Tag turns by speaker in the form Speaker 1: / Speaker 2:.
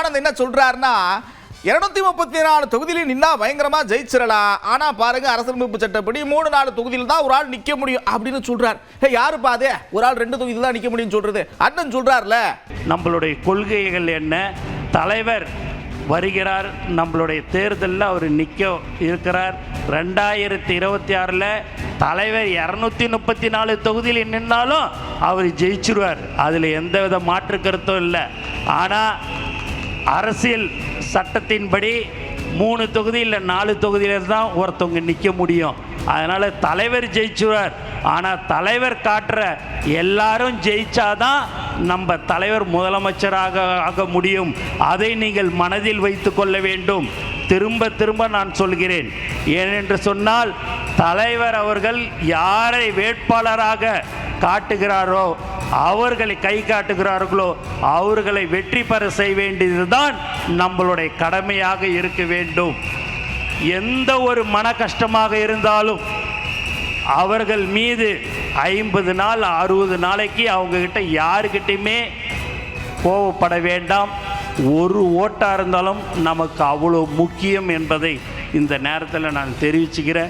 Speaker 1: ஆனந்த் என்ன சொல்றாருன்னா 234 தொகுதியிலும் நின்னா பயங்கரமா ஜெயிச்சிடலாம். ஆனா பாருங்க அரசியலமைப்பு சட்டப்படி 3-4 தொகுதியில் தான் ஒரு ஆள் நிக்க முடியும் அப்படின்னு சொல்றாரு. யாருப்பா அது ஒரு ஆள் 2 தொகுதியில் தான் நிக்க முடியும்னு சொல்றது? அண்ணன் சொல்றாருல.
Speaker 2: நம்மளுடைய கொள்கைகள் என்ன, தலைவர் வருகிறார், நம்மளுடைய தேர்தலில் அவர் நிற்க இருக்கிறார். 2026 தலைவர் 234 தொகுதியில் நின்னாலும் அவர் ஜெயிச்சிருவார். அதில் எந்தவித மாற்று கருத்தும் இல்லை. ஆனால் அரசியல் சட்டத்தின்படி 3 தொகுதி இல்லை 4 தொகுதியில் தான் ஒருத்தவங்க நிற்க முடியும். அதனால் தலைவர் ஜெயிச்சுவார். ஆனால் தலைவர் காட்டுற எல்லாரும் ஜெயிச்சாதான் நம்ம தலைவர் முதலமைச்சராக ஆக முடியும். அதை நீங்கள் மனதில் வைத்து கொள்ள வேண்டும். திரும்ப திரும்ப நான் சொல்கிறேன். ஏனென்று சொன்னால் தலைவர் அவர்கள் யாரை வேட்பாளராக காட்டுகிறாரோ, அவர்களை கை காட்டுகிறார்களோ அவர்களை வெற்றி பெற செய்ய வேண்டியதுதான் நம்மளுடைய கடமையாக இருக்க வேண்டும். எந்த ஒரு மன கஷ்டமாக இருந்தாலும் அவர்கள் மீது 50 நாள் 60 நாளைக்கு அவங்கக்கிட்ட யாருக்கிட்டையுமே கோவப்பட வேண்டாம். ஒரு ஓட்டாக இருந்தாலும் நமக்கு அவ்வளோ முக்கியம் என்பதை இந்த நேரத்தில் நான் தெரிவிச்சுக்கிறேன்.